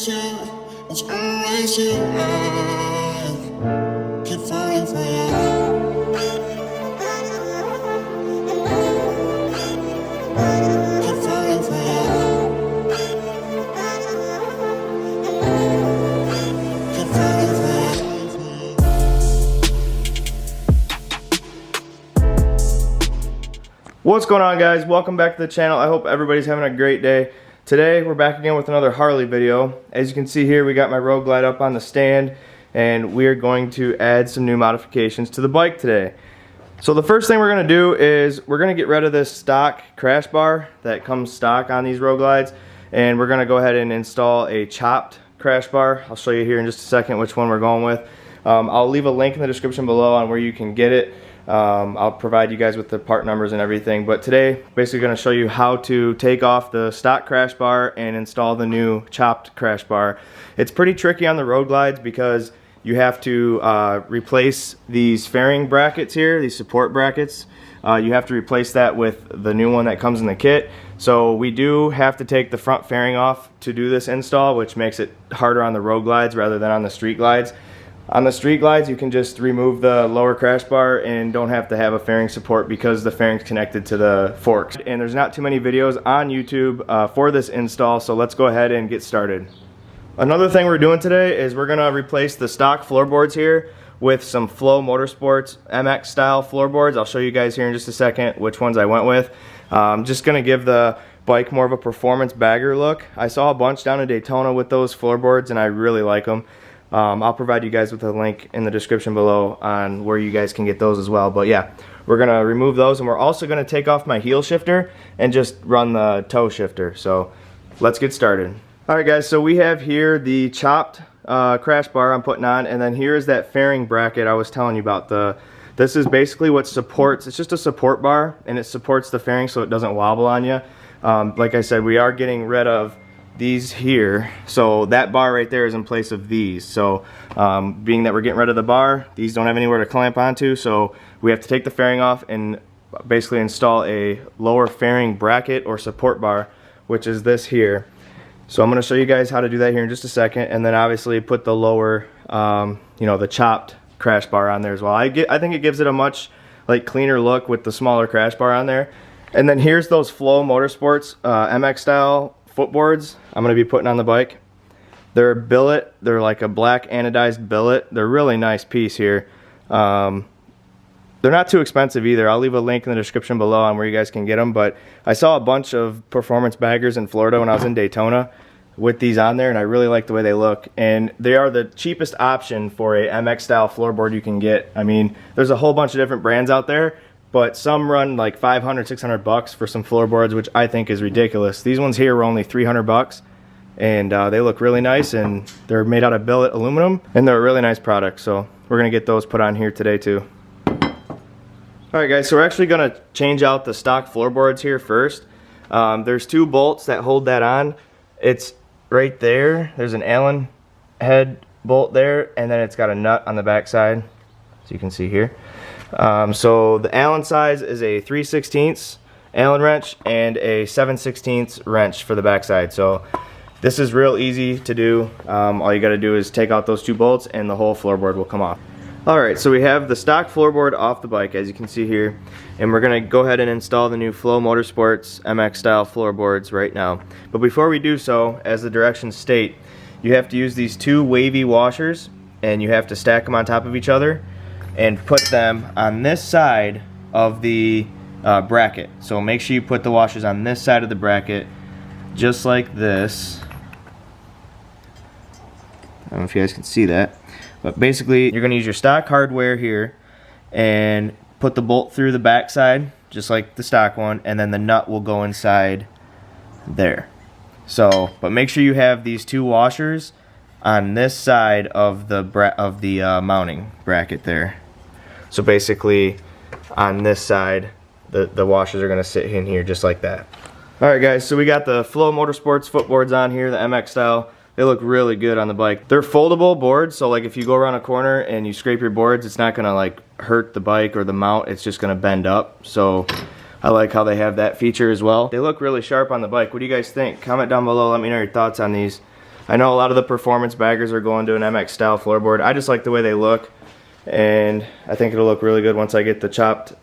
It's always you. Keep falling for you. Keep falling for you. Keep falling for you. What's going on, guys? Welcome back to the channel. I hope everybody's having a great day. Today we're back again with another Harley video. As you can see here, we got my Road Glide up on the stand and we are going to add some new modifications to the bike today. So the first thing we're going to do is we're going to get rid of this stock crash bar that comes stock on these Road Glides, and we're going to go ahead and install a chopped crash bar. I'll show you here in just a second which one we're going with. I'll leave a link in the description below on where you can get it. I'll provide you guys with the part numbers and everything, but today basically going to show you how to take off the stock crash bar and install the new chopped crash bar. It's pretty tricky on the Road Glides because you have to replace these fairing brackets here, these support brackets. You have to replace that with the new one that comes in the kit. So we do have to take the front fairing off to do this install, which makes it harder on the Road Glides rather than on the street glides. On the street glides, you can just remove the lower crash bar and don't have to have a fairing support because the fairing's connected to the forks. And there's not too many videos on YouTube for this install, so let's go ahead and get started. Another thing we're doing today is we're gonna replace the stock floorboards here with some Flow Motorsports MX style floorboards. I'll show you guys here in just a second which ones I went with. I'm just gonna give the bike more of a performance bagger look. I saw a bunch down in Daytona with those floorboards and I really like them. I'll provide you guys with a link in the description below on where you guys can get those as well. But yeah, we're gonna remove those, and we're also gonna take off my heel shifter and just run the toe shifter. So let's get started. Alright guys, so we have here the chopped crash bar I'm putting on, and then here's that fairing bracket I was telling you about. This is basically what supports, it's just a support bar and it supports the fairing so it doesn't wobble on you. Like I said, we are getting rid of these here, so that bar right there is in place of these. So being that we're getting rid of the bar, these don't have anywhere to clamp onto, so we have to take the fairing off and basically install a lower fairing bracket or support bar, which is this here. So I'm going to show you guys how to do that here in just a second, and then obviously put the lower you know, the chopped crash bar on there as well. I think it gives it a much cleaner look with the smaller crash bar on there. And then here's those Flow Motorsports MX style footboards I'm going to be putting on the bike. They're billet, they're like a black anodized billet. They're a really nice piece here. They're not too expensive either. I'll leave a link in the description below on where you guys can get them, but I saw a bunch of performance baggers in Florida when I was in Daytona with these on there, and I really like the way they look, and they are the cheapest option for a MX style floorboard you can get. I mean, there's a whole bunch of different brands out there, but some run like 500, 600 bucks for some floorboards, which I think is ridiculous. These ones here were only 300 bucks, and they look really nice, and they're made out of billet aluminum, and they're a really nice product. So we're gonna get those put on here today too. All right guys, so we're actually gonna change out the stock floorboards here first. There's two bolts that hold that on. It's right there. There's an Allen head bolt there, and then it's got a nut on the back side, as you can see here. So the Allen size is a 3/16 Allen wrench and a 7/16 wrench for the backside. So this is real easy to do. All you got to do is take out those two bolts and the whole floorboard will come off. Alright, so we have the stock floorboard off the bike, as you can see here, and we're going to go ahead and install the new Flow Motorsports MX style floorboards right now. But before we do so, as the directions state, you have to use these two wavy washers and you have to stack them on top of each other and put them on this side of the bracket. So make sure you put the washers on this side of the bracket, just like this. I don't know if you guys can see that, but basically you're going to use your stock hardware here and put the bolt through the back side, just like the stock one, and then the nut will go inside there. So, but make sure you have these two washers on this side of the mounting bracket there. So basically on this side the washers are going to sit in here just like that. Alright guys, so we got the Flow Motorsports footboards on here, the MX style. They look really good on the bike. They're foldable boards, so like if you go around a corner and you scrape your boards, it's not going to like hurt the bike or the mount, it's just going to bend up. So I like how they have that feature as well. They look really sharp on the bike. What do you guys think? Comment down below, let me know your thoughts on these. I know a lot of the performance baggers are going to an MX style floorboard. I just like the way they look, and I think it'll look really good once I get the chopped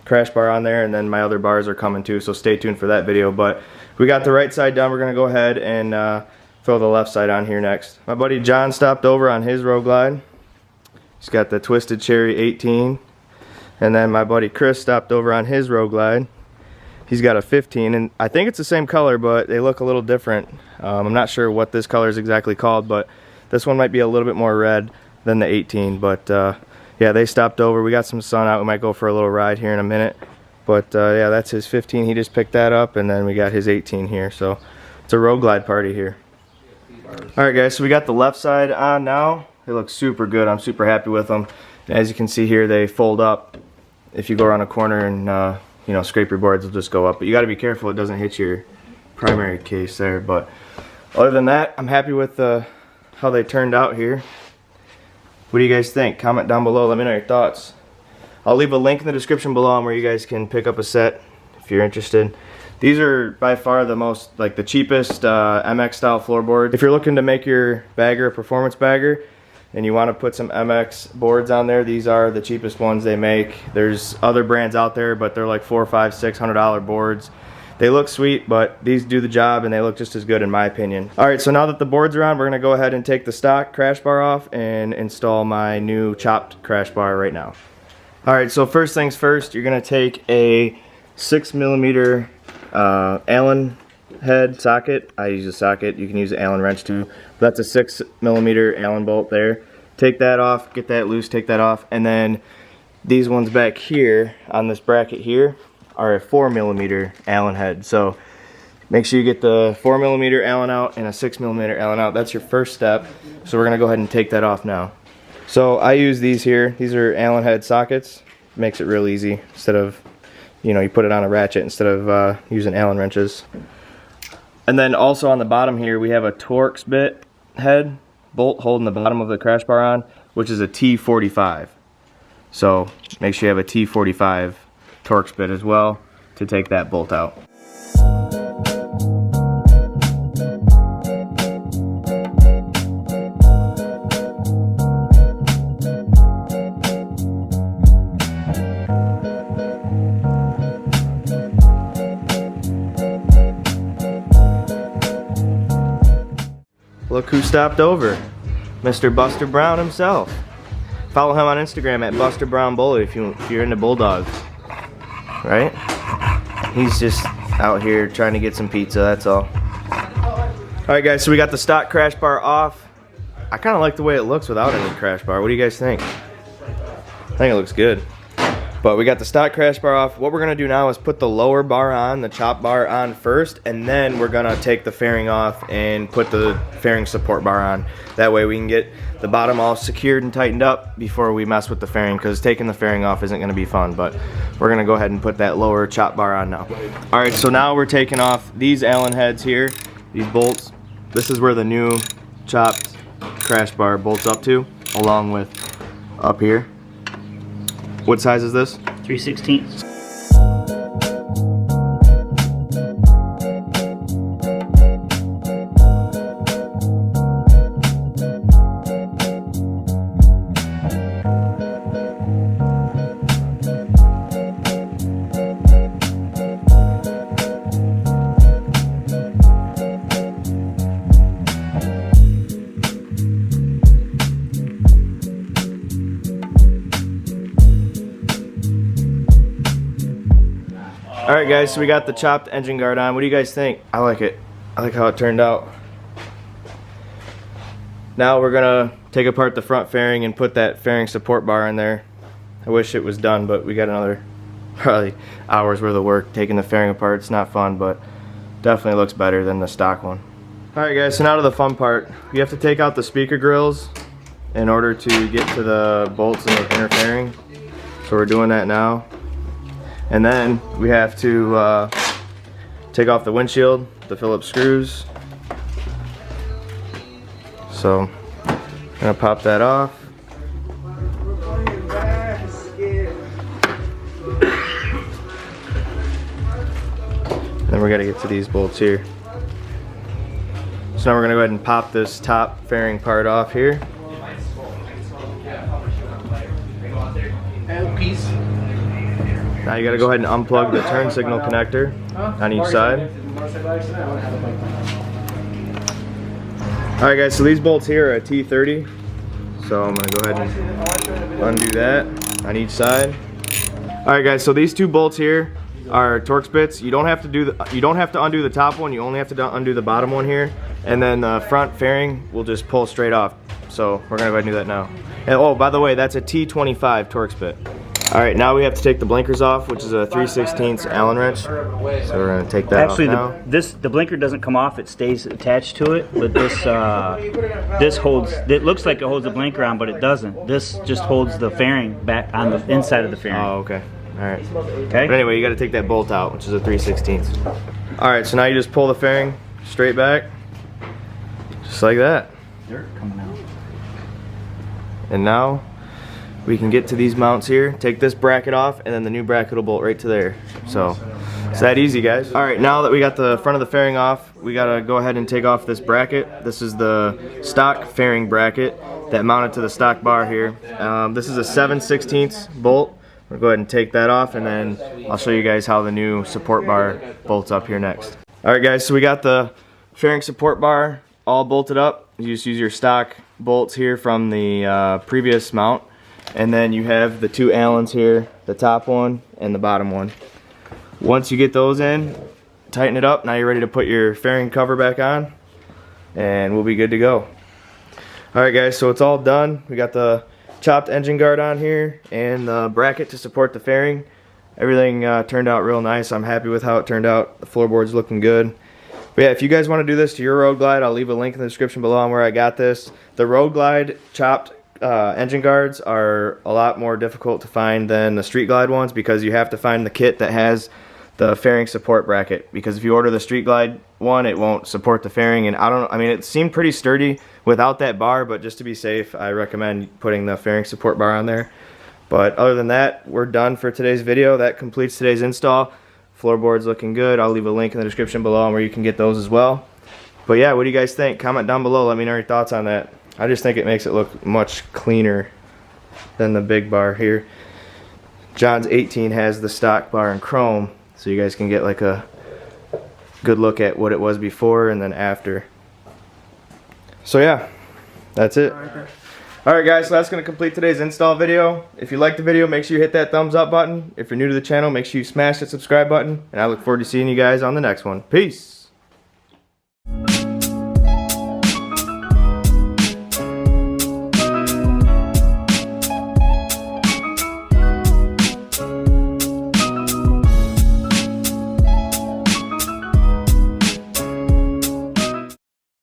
crash bar on there, and then my other bars are coming too, so stay tuned for that video. But we got the right side done. We're gonna go ahead and throw the left side on here next. My buddy John stopped over on his Road Glide. He's got the Twisted Cherry 18, and then my buddy Chris stopped over on his Road Glide. He's got a 15, and I think it's the same color, but they look a little different. I'm not sure what this color is exactly called, but this one might be a little bit more red than the 18. But yeah, they stopped over. We got some sun out. We might go for a little ride here in a minute. But yeah, that's his 15. He just picked that up, and then we got his 18 here. So it's a Road Glide party here. All right, guys, so we got the left side on now. They look super good. I'm super happy with them. And as you can see here, they fold up. If you go around a corner and you know, scrape your boards, will just go up. But you got to be careful it doesn't hit your primary case there. But other than that, I'm happy with how they turned out here. What do you guys think? Comment down below. Let me know your thoughts. I'll leave a link in the description below where you guys can pick up a set if you're interested. These are by far the most, like, the cheapest MX style floorboard. If you're looking to make your bagger a performance bagger and you want to put some MX boards on there, these are the cheapest ones they make. There's other brands out there, but they're like $400, $500, $600 boards. They look sweet, but these do the job and they look just as good in my opinion. Alright, so now that the boards are on, we're going to go ahead and take the stock crash bar off and install my new chopped crash bar right now. Alright, so first things first, you're going to take a 6mm Allen head socket. I use a socket. You can use an Allen wrench too. But that's a 6mm Allen bolt there. Take that off, get that loose, take that off, and then these ones back here on this bracket here are a 4mm Allen head. So make sure you get the 4mm Allen out and a 6mm Allen out. That's your first step. So we're gonna go ahead and take that off now. So I use these here. These are Allen head sockets. Makes it real easy instead of, you know, you put it on a ratchet instead of using Allen wrenches. And then also on the bottom here we have a Torx bit head bolt holding the bottom of the crash bar on, which is a T45. So make sure you have a T45 Torx bit as well to take that bolt out. Look who stopped over, Mr. Buster Brown himself. Follow him on Instagram at Buster Brown Bully if you're into bulldogs, right? He's just out here trying to get some pizza, that's all. Alright guys, so we got the stock crash bar off. I kind of like the way it looks without any crash bar. What do you guys think? I think it looks good. But we got the stock crash bar off. What we're going to do now is put the lower bar on, the chop bar on first, and then we're going to take the fairing off and put the fairing support bar on. That way we can get the bottom all secured and tightened up before we mess with the fairing, because taking the fairing off isn't going to be fun. But we're going to go ahead and put that lower chop bar on now. Alright, so now we're taking off these Allen heads here, these bolts. This is where the new chopped crash bar bolts up to, along with up here. What size is this? 3/16. Alright guys, so we got the chopped engine guard on. What do you guys think? I like it. I like how it turned out. Now we're gonna take apart the front fairing and put that fairing support bar in there. I wish it was done, but we got another probably hours worth of work taking the fairing apart. It's not fun, but definitely looks better than the stock one. Alright guys, so now to the fun part. You have to take out the speaker grills in order to get to the bolts in the inner fairing. So we're doing that now. And then we have to take off the windshield, the Phillips screws. So I'm gonna pop that off. Then we're gonna get to these bolts here. So now we're gonna go ahead and pop this top fairing part off here. Now you gotta go ahead and unplug the turn signal connector on each side. Alright guys, so these bolts here are a T30. So I'm gonna go ahead and undo that on each side. Alright guys, so these two bolts here are Torx bits. You don't have to undo the top one, you only have to undo the bottom one here. And then the front fairing will just pull straight off. So we're gonna go ahead and do that now. And oh, by the way, that's a T25 Torx bit. Alright, now we have to take the blinkers off, which is a 3/16 Allen wrench. So we're going to take that off now. Actually, the blinker doesn't come off, it stays attached to it. But this holds, it looks like it holds the blinker on, but it doesn't. This just holds the fairing back on the inside of the fairing. Oh, okay. Alright. Okay. But anyway, you got to take that bolt out, which is a 3/16. Alright, so now you just pull the fairing straight back. Just like that. Dirt coming out. And now we can get to these mounts here, take this bracket off, and then the new bracket will bolt right to there. So it's that easy, guys. Alright, now that we got the front of the fairing off, we gotta go ahead and take off this bracket. This is the stock fairing bracket that mounted to the stock bar here. This is a 7/16 bolt. We'll go ahead and take that off, and then I'll show you guys how the new support bar bolts up here next. Alright guys, so we got the fairing support bar all bolted up. You just use your stock bolts here from the previous mount. And then you have the two Allens here, the top one and the bottom one. Once you get those in, tighten it up. Now you're ready to put your fairing cover back on, and we'll be good to go. Alright guys, so it's all done. We got the chopped engine guard on here and the bracket to support the fairing. Everything turned out real nice. I'm happy with how it turned out. The floorboard's looking good. But yeah, if you guys want to do this to your Road Glide, I'll leave a link in the description below on where I got this. The Road Glide chopped engine guards are a lot more difficult to find than the Street Glide ones, because you have to find the kit that has the fairing support bracket, because if you order the Street Glide one, it won't support the fairing. And I mean, it seemed pretty sturdy without that bar, but just to be safe, I recommend putting the fairing support bar on there. But other than that, we're done for today's video. That completes today's install. Floorboards looking good. I'll leave a link in the description below on where you can get those as well. But yeah, what do you guys think? Comment down below, let me know your thoughts on that. I just think it makes it look much cleaner than the big bar here. John's 18 has the stock bar in chrome, so you guys can get like a good look at what it was before and then after. So yeah, that's it. Alright guys, so that's going to complete today's install video. If you liked the video, make sure you hit that thumbs up button. If you're new to the channel, make sure you smash that subscribe button. And I look forward to seeing you guys on the next one. Peace!